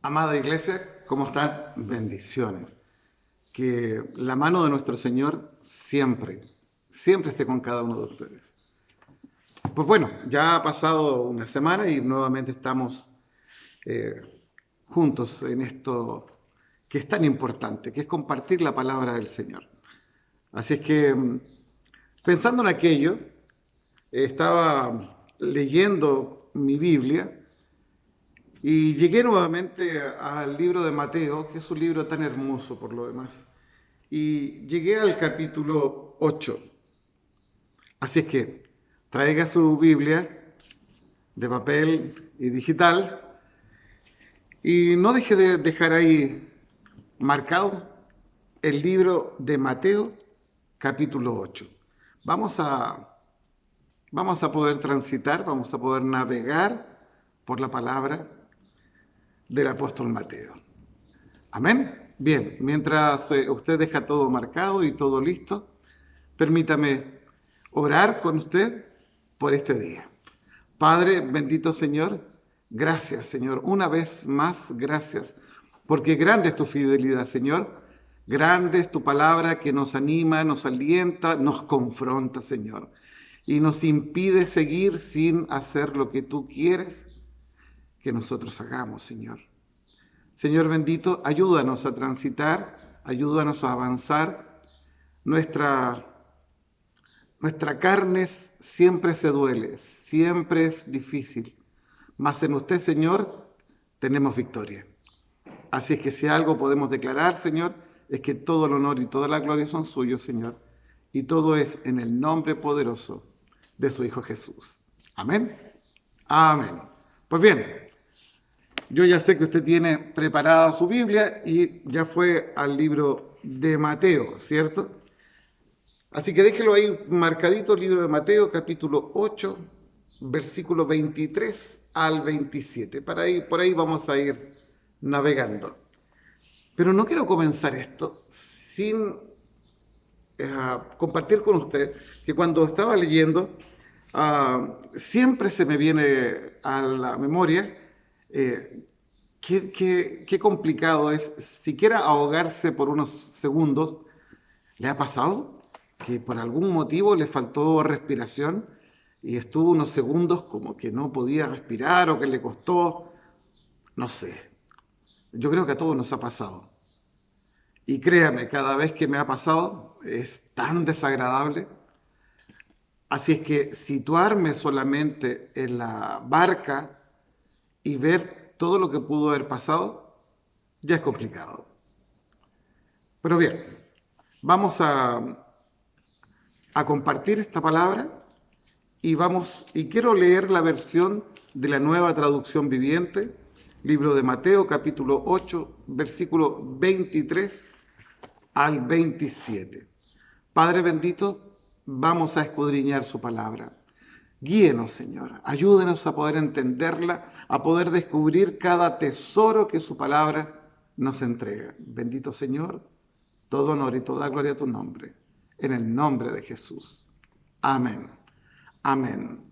Amada iglesia, ¿cómo están? Bendiciones. Que la mano de nuestro Señor siempre esté con cada uno de ustedes. Pues bueno, ya ha pasado una semana y nuevamente estamos eh, juntos en esto que es tan importante, que es compartir la palabra del Señor. Así es que, pensando en aquello, estaba leyendo mi Biblia y llegué nuevamente al libro de Mateo, que es un libro tan hermoso por lo demás. Y llegué al capítulo 8. Así es que traiga su Biblia de papel y digital y no deje de dejar ahí marcado el libro de Mateo, capítulo 8. Vamos a, vamos a poder transitar, vamos a poder navegar por la palabra del apóstol Mateo. Amén. Bien, mientras usted deja todo marcado y todo listo, permítame orar con usted por este día. Padre, bendito Señor, gracias Señor, una vez más gracias, porque grande es tu fidelidad Señor, grande es tu palabra que nos anima, nos alienta, nos confronta Señor, y nos impide seguir sin hacer lo que tú quieres que nosotros hagamos Señor. Señor bendito, ayúdanos a transitar, ayúdanos a avanzar. Nuestra carne siempre se duele, siempre es difícil, mas en usted, Señor, tenemos victoria. Así es que si algo podemos declarar, Señor, es que todo el honor y toda la gloria son suyos, Señor, y todo es en el nombre poderoso de su Hijo Jesús. Amén. Amén. Pues bien, yo ya sé que usted tiene preparada su Biblia y ya fue al libro de Mateo, ¿cierto? Así que déjelo ahí marcadito, el libro de Mateo, capítulo 8, versículo 23 al 27. Por ahí vamos a ir navegando. Pero no quiero comenzar esto sin compartir con usted que cuando estaba leyendo, siempre se me viene a la memoria qué complicado es siquiera ahogarse por unos segundos. ¿Le ha pasado que por algún motivo le faltó respiración y estuvo unos segundos como que no podía respirar o que le costó? No sé, yo creo que a todos nos ha pasado. Y créame, cada vez que me ha pasado es tan desagradable. Así es que situarme solamente en la barca y ver todo lo que pudo haber pasado ya es complicado. Pero bien, vamos a compartir esta palabra y quiero leer la versión de la Nueva Traducción Viviente, libro de Mateo, capítulo 8, versículo 23 al 27. Padre bendito, vamos a escudriñar su palabra. Guíenos, Señor, ayúdenos a poder entenderla, a poder descubrir cada tesoro que su palabra nos entrega. Bendito Señor, todo honor y toda gloria a tu nombre, en el nombre de Jesús. Amén. Amén.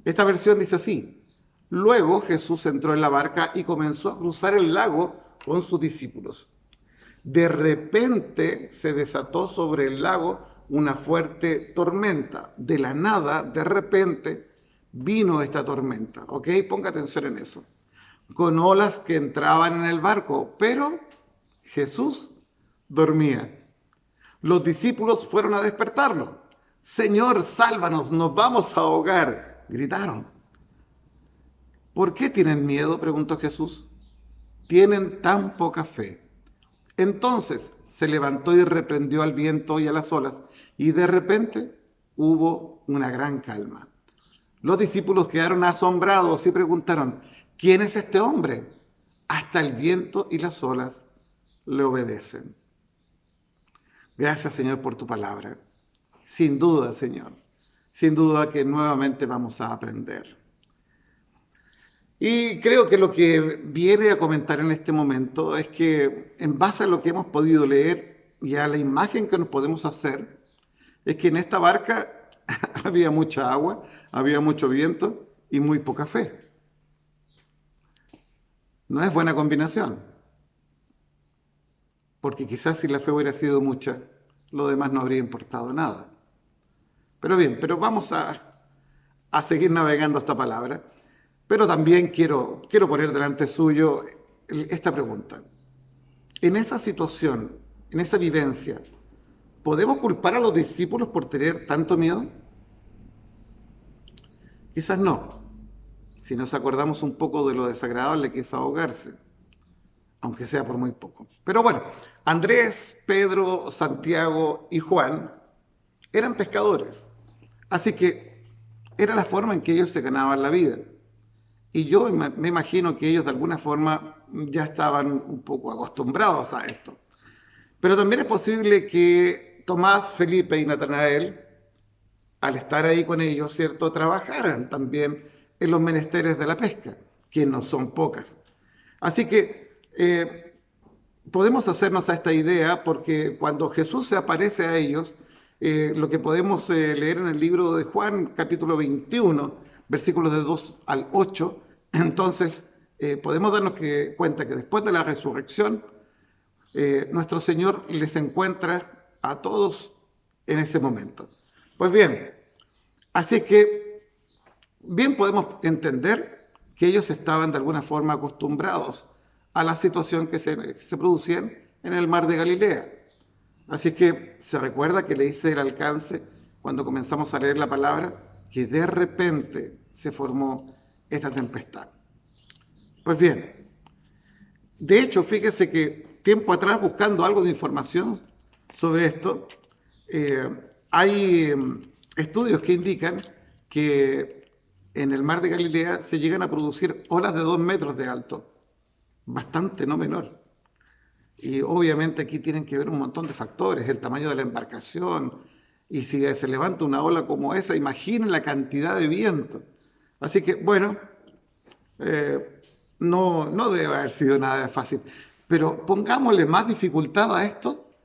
Esta versión dice así: luego Jesús entró en la barca y comenzó a cruzar el lago con sus discípulos. De repente se desató sobre el lago una fuerte tormenta. De la nada, de repente, vino esta tormenta. ¿Ok? Ponga atención en eso. Con olas que entraban en el barco, pero Jesús dormía. Los discípulos fueron a despertarlo. Señor, sálvanos, nos vamos a ahogar, gritaron. ¿Por qué tienen miedo?, preguntó Jesús. Tienen tan poca fe. Entonces se levantó y reprendió al viento y a las olas, y de repente hubo una gran calma. Los discípulos quedaron asombrados y preguntaron: ¿quién es este hombre? Hasta el viento y las olas le obedecen. Gracias, Señor, por tu palabra. Sin duda, Señor, sin duda que nuevamente vamos a aprender. Y creo que lo que viene a comentar en este momento es que, en base a lo que hemos podido leer y a la imagen que nos podemos hacer, es que en esta barca había mucha agua, había mucho viento y muy poca fe. No es buena combinación, porque quizás si la fe hubiera sido mucha, lo demás no habría importado nada. Pero bien, pero vamos a seguir navegando esta palabra. Pero también quiero poner delante suyo esta pregunta. En esa situación, en esa vivencia, ¿podemos culpar a los discípulos por tener tanto miedo? Quizás no, si nos acordamos un poco de lo desagradable que es ahogarse, aunque sea por muy poco. Pero bueno, Andrés, Pedro, Santiago y Juan eran pescadores, así que era la forma en que ellos se ganaban la vida. Y yo me imagino que ellos de alguna forma ya estaban un poco acostumbrados a esto. Pero también es posible que Tomás, Felipe y Natanael, al estar ahí con ellos, ¿cierto?, trabajaran también en los menesteres de la pesca, que no son pocas. Así que podemos hacernos a esta idea porque cuando Jesús se aparece a ellos, lo que podemos leer en el libro de Juan, capítulo 21, versículos de 2 al 8, entonces podemos darnos cuenta que después de la resurrección, nuestro Señor les encuentra a todos en ese momento. Pues bien, así que bien podemos entender que ellos estaban de alguna forma acostumbrados a la situación que se producían en el mar de Galilea. Así que se recuerda que le dice el alcance cuando comenzamos a leer la palabra que de repente se formó esta tempestad. Pues bien, de hecho, fíjese que tiempo atrás, buscando algo de información sobre esto, hay estudios que indican que en el mar de Galilea se llegan a producir olas de 2 metros de alto, bastante no menor. Y obviamente aquí tienen que ver un montón de factores, el tamaño de la embarcación, y si se levanta una ola como esa, imaginen la cantidad de viento. Así que, bueno, no debe haber sido nada fácil. Pero pongámosle más dificultad a esto.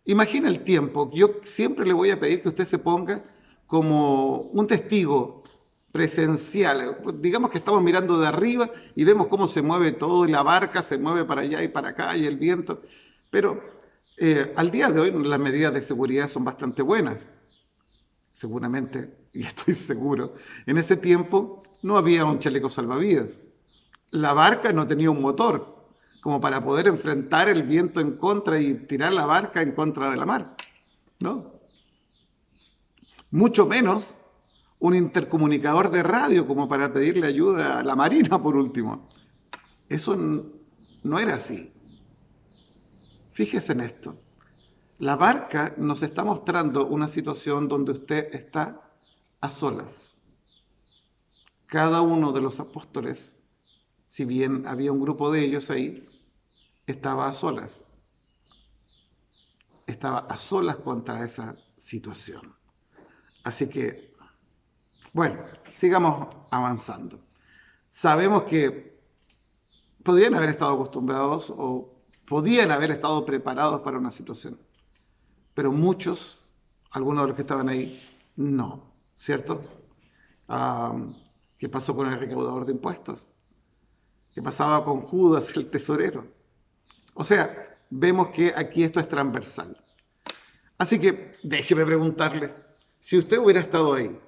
Imagina el tiempo. Yo siempre le voy a pedir que usted se ponga como un testigo presencial. Digamos que estamos mirando de arriba y vemos cómo se mueve todo y la barca se mueve para allá y para acá y el viento. Pero al día de hoy las medidas de seguridad son bastante buenas. Seguramente, y estoy seguro, en ese tiempo no había un chaleco salvavidas. La barca no tenía un motor como para poder enfrentar el viento en contra y tirar la barca en contra de la mar, ¿no? Mucho menos un intercomunicador de radio como para pedirle ayuda a la marina, por último. Eso no era así. Fíjese en esto. La barca nos está mostrando una situación donde usted está a solas. Cada uno de los apóstoles, si bien había un grupo de ellos ahí, estaba a solas. Estaba a solas contra esa situación. Así que, bueno, sigamos avanzando. Sabemos que podían haber estado acostumbrados o podían haber estado preparados para una situación, pero muchos, algunos de los que estaban ahí, no, ¿cierto? ¿Qué pasó con el recaudador de impuestos? ¿Qué pasaba con Judas, el tesorero? O sea, vemos que aquí esto es transversal. Así que déjeme preguntarle, si usted hubiera estado ahí,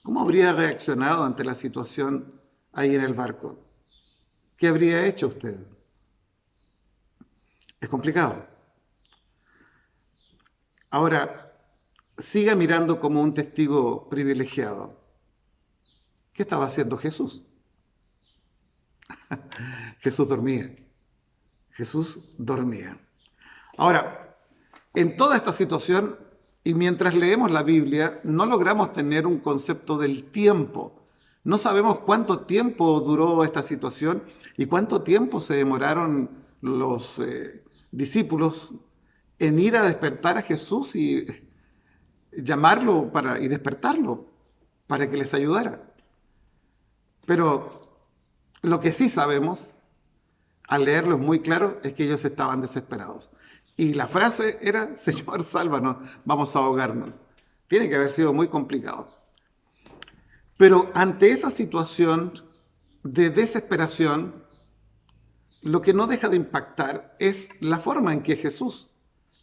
¿cómo habría reaccionado ante la situación ahí en el barco? ¿Qué habría hecho usted? Es complicado. Ahora, siga mirando como un testigo privilegiado. ¿Qué estaba haciendo Jesús? Jesús dormía. Jesús dormía. Ahora, en toda esta situación, y mientras leemos la Biblia, no logramos tener un concepto del tiempo. No sabemos cuánto tiempo duró esta situación y cuánto tiempo se demoraron los discípulos en ir a despertar a Jesús y llamarlo y despertarlo para que les ayudara. Pero lo que sí sabemos, al leerlo es muy claro, es que ellos estaban desesperados. Y la frase era, Señor, sálvanos, vamos a ahogarnos. Tiene que haber sido muy complicado. Pero ante esa situación de desesperación, lo que no deja de impactar es la forma en que Jesús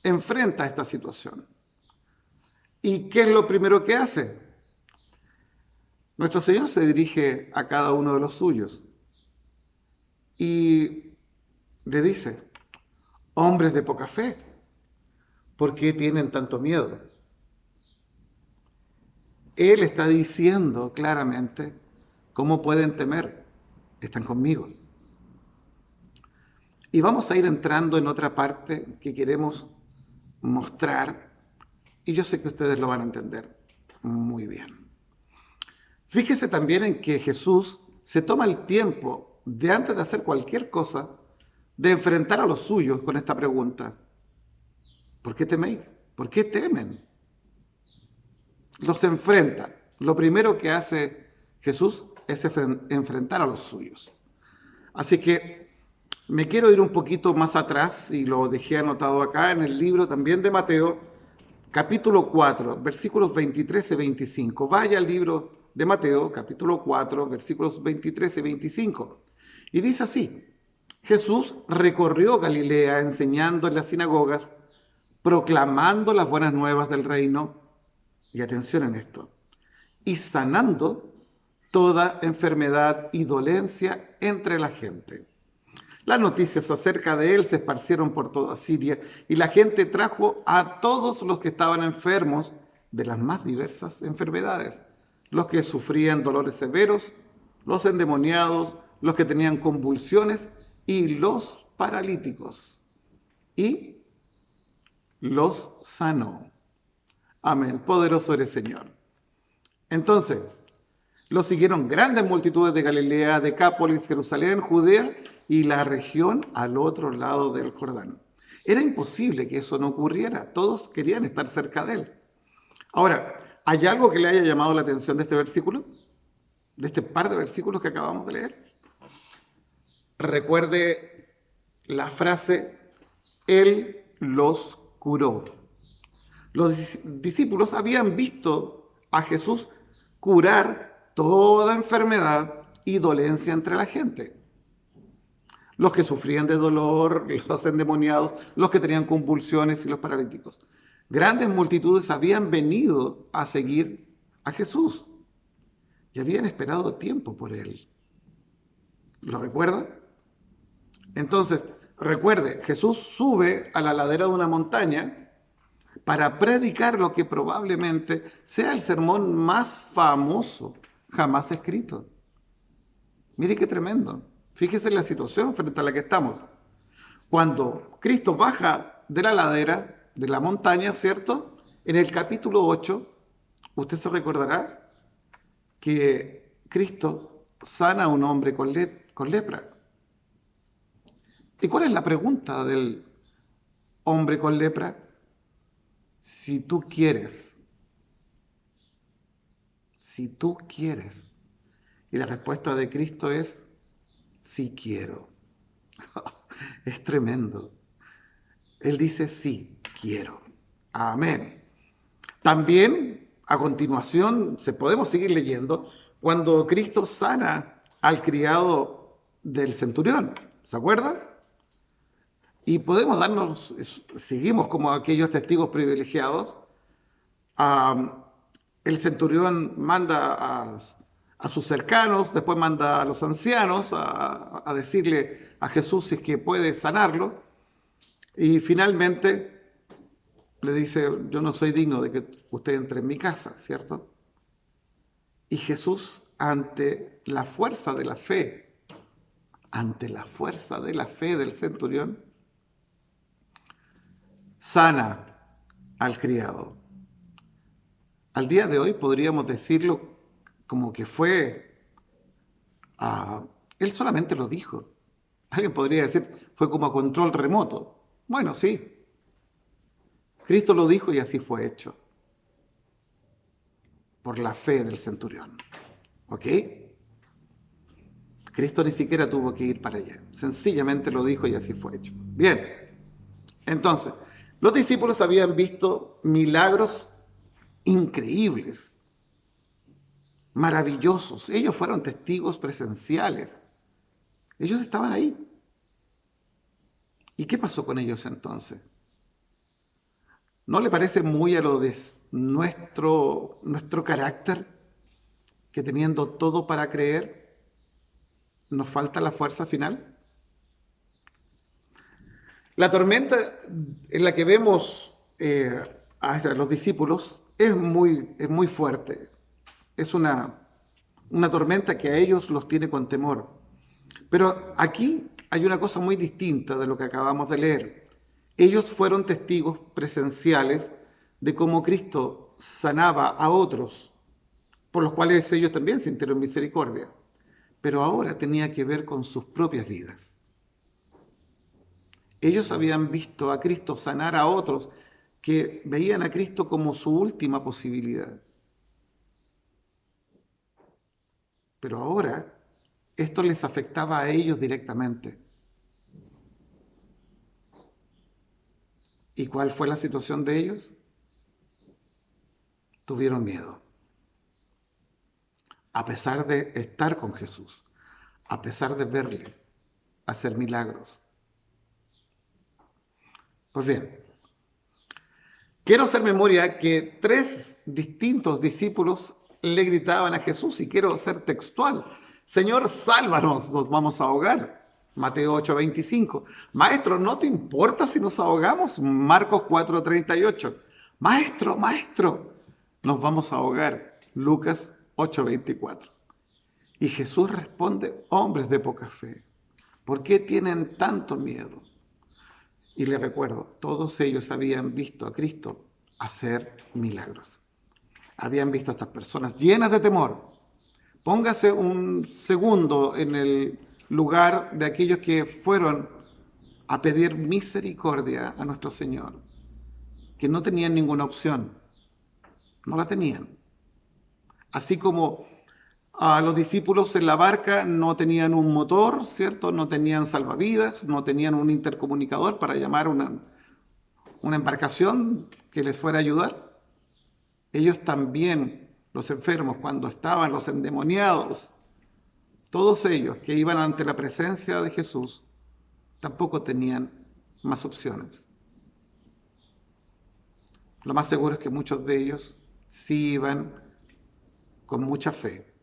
enfrenta esta situación. ¿Y qué es lo primero que hace? Nuestro Señor se dirige a cada uno de los suyos y le dice: hombres de poca fe, ¿por qué tienen tanto miedo? Él está diciendo claramente: ¿cómo pueden temer? Están conmigo. Y vamos a ir entrando en otra parte que queremos mostrar, y yo sé que ustedes lo van a entender muy bien. Fíjese también en que Jesús se toma el tiempo de, antes de hacer cualquier cosa, de enfrentar a los suyos con esta pregunta: ¿por qué teméis? ¿Por qué temen? Los enfrenta. Lo primero que hace Jesús es enfrentar a los suyos. Así que me quiero ir un poquito más atrás, y lo dejé anotado acá en el libro también de Mateo, capítulo 4, versículos 23 y 25. Vaya al libro de Mateo, capítulo 4, versículos 23 y 25. Y dice así: Jesús recorrió Galilea enseñando en las sinagogas, proclamando las buenas nuevas del reino, y atención en esto, y sanando toda enfermedad y dolencia entre la gente. Las noticias acerca de él se esparcieron por toda Siria, y la gente trajo a todos los que estaban enfermos de las más diversas enfermedades, los que sufrían dolores severos, los endemoniados, los que tenían convulsiones y los paralíticos. Y los sanó. Amén. Poderoso eres, Señor. Entonces, lo siguieron grandes multitudes de Galilea, Decápolis, Jerusalén, Judea y la región al otro lado del Jordán. Era imposible que eso no ocurriera. Todos querían estar cerca de él. Ahora, ¿hay algo que le haya llamado la atención de este versículo? De este par de versículos que acabamos de leer. Recuerde la frase: Él los curó. Los discípulos habían visto a Jesús curar toda enfermedad y dolencia entre la gente. Los que sufrían de dolor, los endemoniados, los que tenían convulsiones y los paralíticos. Grandes multitudes habían venido a seguir a Jesús y habían esperado tiempo por él. ¿Lo recuerda? Entonces, recuerde, Jesús sube a la ladera de una montaña para predicar lo que probablemente sea el sermón más famoso jamás escrito. Mire qué tremendo. Fíjese en la situación frente a la que estamos. Cuando Cristo baja de la ladera, de la montaña, ¿cierto? En el capítulo 8, usted se recordará que Cristo sana a un hombre con lepra. ¿Y cuál es la pregunta del hombre con lepra? Si tú quieres. Si tú quieres. Y la respuesta de Cristo es: sí quiero. Es tremendo. Él dice: sí quiero. Amén. También, a continuación, podemos seguir leyendo, cuando Cristo sana al criado del centurión. ¿Se acuerdan? Y podemos seguimos como aquellos testigos privilegiados. El centurión manda a sus cercanos, después manda a los ancianos a decirle a Jesús si es que puede sanarlo, y finalmente le dice: yo no soy digno de que usted entre en mi casa, ¿cierto? Y Jesús, ante la fuerza de la fe del centurión, sana al criado. Al día de hoy podríamos decirlo como que él solamente lo dijo. Alguien podría decir, fue como a control remoto. Bueno, sí. Cristo lo dijo y así fue hecho. Por la fe del centurión. ¿Ok? Cristo ni siquiera tuvo que ir para allá. Sencillamente lo dijo y así fue hecho. Bien. Entonces, los discípulos habían visto milagros increíbles, maravillosos. Ellos fueron testigos presenciales. Ellos estaban ahí. ¿Y qué pasó con ellos entonces? ¿No le parece muy a lo de nuestro carácter que teniendo todo para creer, nos falta la fuerza final? La tormenta en la que vemos a los discípulos es muy fuerte. Es una tormenta que a ellos los tiene con temor. Pero aquí hay una cosa muy distinta de lo que acabamos de leer. Ellos fueron testigos presenciales de cómo Cristo sanaba a otros, por los cuales ellos también sintieron misericordia. Pero ahora tenía que ver con sus propias vidas. Ellos habían visto a Cristo sanar a otros que veían a Cristo como su última posibilidad. Pero ahora esto les afectaba a ellos directamente. ¿Y cuál fue la situación de ellos? Tuvieron miedo. A pesar de estar con Jesús, a pesar de verle hacer milagros. Pues bien, quiero hacer memoria que 3 distintos discípulos le gritaban a Jesús, y quiero ser textual: Señor, sálvanos, nos vamos a ahogar. Mateo 8:25. Maestro, ¿no te importa si nos ahogamos? Marcos 4:38. Maestro, maestro, nos vamos a ahogar. Lucas 8:24. Y Jesús responde: hombres de poca fe, ¿por qué tienen tanto miedo? Y les recuerdo, todos ellos habían visto a Cristo hacer milagros. Habían visto a estas personas llenas de temor. Póngase un segundo en el lugar de aquellos que fueron a pedir misericordia a nuestro Señor, que no tenían ninguna opción, no la tenían. Así como a los discípulos en la barca no tenían un motor, ¿cierto? No tenían salvavidas, no tenían un intercomunicador para llamar una embarcación que les fuera a ayudar. Ellos también, los enfermos, cuando estaban los endemoniados, todos ellos que iban ante la presencia de Jesús, tampoco tenían más opciones. Lo más seguro es que muchos de ellos sí iban con mucha fe,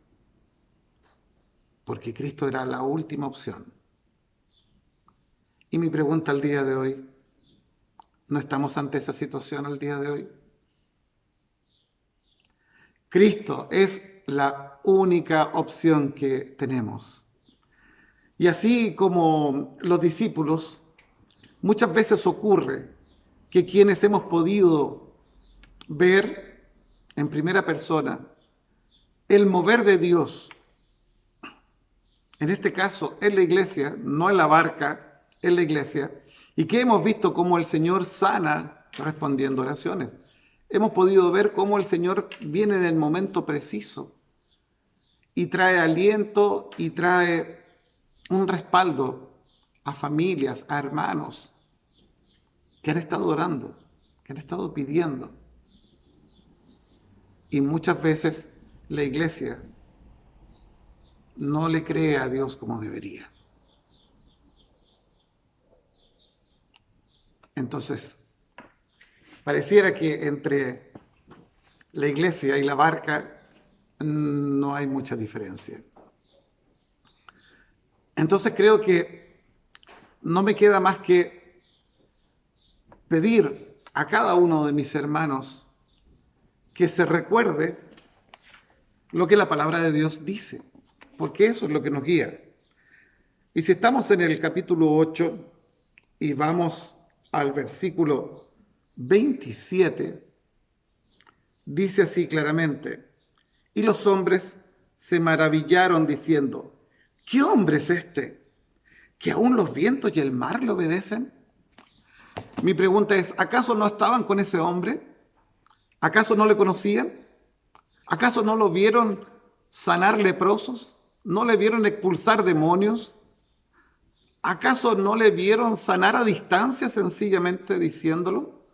porque Cristo era la última opción. Y mi pregunta al día de hoy: ¿no estamos ante esa situación al día de hoy? Cristo es la única opción que tenemos. Y así como los discípulos, muchas veces ocurre que quienes hemos podido ver en primera persona el mover de Dios, en este caso en la iglesia, no en la barca, en la iglesia, y que hemos visto cómo el Señor sana respondiendo oraciones. Hemos podido ver cómo el Señor viene en el momento preciso y trae aliento y trae un respaldo a familias, a hermanos que han estado orando, que han estado pidiendo. Y muchas veces la iglesia no le cree a Dios como debería. Entonces, pareciera que entre la iglesia y la barca no hay mucha diferencia. Entonces creo que no me queda más que pedir a cada uno de mis hermanos que se recuerde lo que la palabra de Dios dice, porque eso es lo que nos guía. Y si estamos en el capítulo 8 y vamos al versículo 27, dice así claramente: y los hombres se maravillaron diciendo: ¿qué hombre es este, que aún los vientos y el mar le obedecen? Mi pregunta es: ¿acaso no estaban con ese hombre? ¿Acaso no le conocían? ¿Acaso no lo vieron sanar leprosos? ¿No le vieron expulsar demonios? ¿Acaso no le vieron sanar a distancia sencillamente diciéndolo?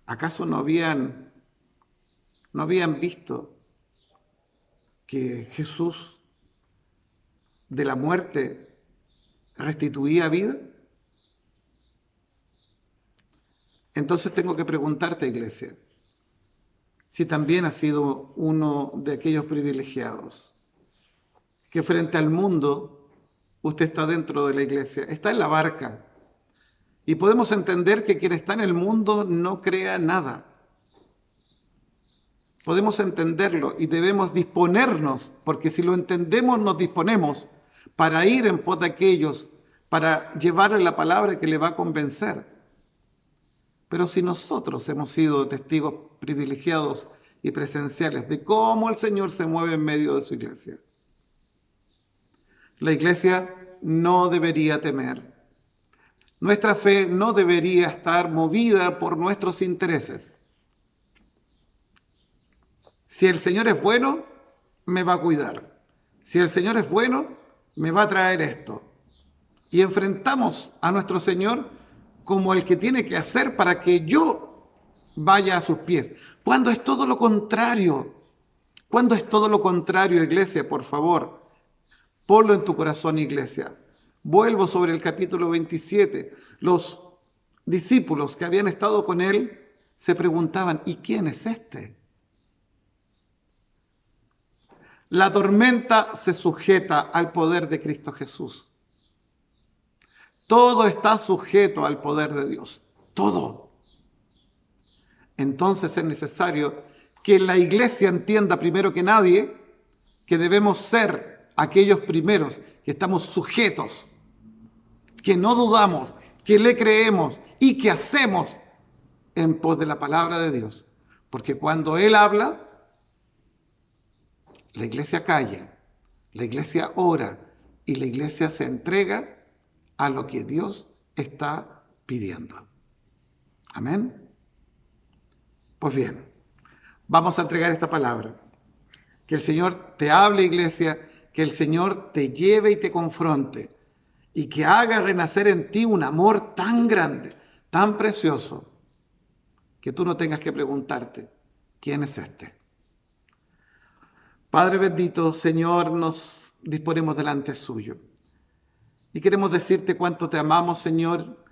¿Acaso no habían visto que Jesús de la muerte restituía vida? Entonces tengo que preguntarte, iglesia, si también has sido uno de aquellos privilegiados, que frente al mundo usted está dentro de la iglesia, está en la barca, y podemos entender que quien está en el mundo no crea nada. Podemos entenderlo y debemos disponernos, porque si lo entendemos nos disponemos para ir en pos de aquellos, para llevarle la palabra que le va a convencer. Pero si nosotros hemos sido testigos privilegiados y presenciales de cómo el Señor se mueve en medio de su iglesia, la iglesia no debería temer. Nuestra fe no debería estar movida por nuestros intereses. Si el Señor es bueno, me va a cuidar. Si el Señor es bueno, me va a traer esto. Y enfrentamos a nuestro Señor como el que tiene que hacer para que yo vaya a sus pies. Cuando es todo lo contrario. Cuando es todo lo contrario, iglesia, por favor, ponlo en tu corazón, iglesia. Vuelvo sobre el capítulo 27. Los discípulos que habían estado con él se preguntaban, ¿y quién es este? La tormenta se sujeta al poder de Cristo Jesús. Todo está sujeto al poder de Dios. Todo. Entonces es necesario que la iglesia entienda primero que nadie que debemos ser aquellos primeros que estamos sujetos, que no dudamos, que le creemos y que hacemos en pos de la palabra de Dios. Porque cuando Él habla, la iglesia calla, la iglesia ora y la iglesia se entrega a lo que Dios está pidiendo. Amén. Pues bien, vamos a entregar esta palabra. Que el Señor te hable, iglesia, que el Señor te lleve y te confronte y que haga renacer en ti un amor tan grande, tan precioso, que tú no tengas que preguntarte, ¿quién es este? Padre bendito, Señor, nos disponemos delante suyo. Y queremos decirte cuánto te amamos, Señor,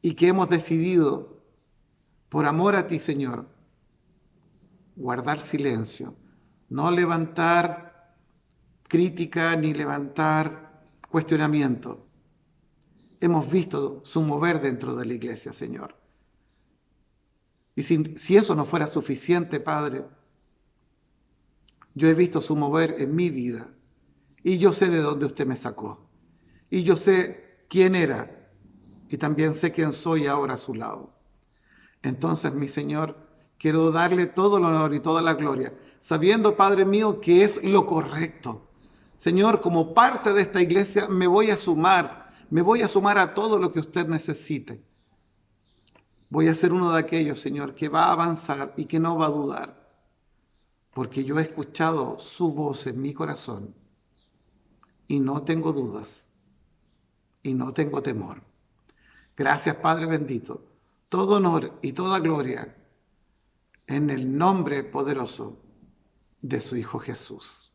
y que hemos decidido, por amor a ti, Señor, guardar silencio, no levantar crítica ni levantar cuestionamiento. Hemos visto su mover dentro de la iglesia, Señor. Y si eso no fuera suficiente, Padre, yo he visto su mover en mi vida y yo sé de dónde usted me sacó. Y yo sé quién era y también sé quién soy ahora a su lado. Entonces, mi Señor, quiero darle todo el honor y toda la gloria, sabiendo, Padre mío, que es lo correcto. Señor, como parte de esta iglesia me voy a sumar a todo lo que usted necesite. Voy a ser uno de aquellos, Señor, que va a avanzar y que no va a dudar, porque yo he escuchado su voz en mi corazón y no tengo dudas y no tengo temor. Gracias, Padre bendito. Todo honor y toda gloria en el nombre poderoso de su Hijo Jesús.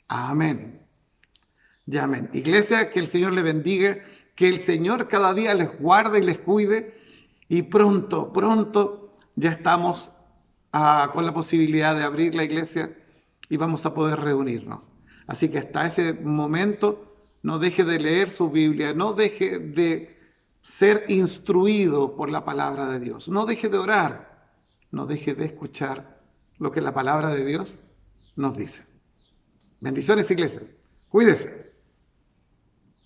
Amén. Y amén. Iglesia, que el Señor le bendiga, que el Señor cada día les guarde y les cuide y pronto ya estamos con la posibilidad de abrir la iglesia y vamos a poder reunirnos. Así que hasta ese momento no deje de leer su Biblia, no deje de ser instruido por la palabra de Dios, no deje de orar, no deje de escuchar lo que la palabra de Dios nos dice. Bendiciones, iglesia. Cuídese.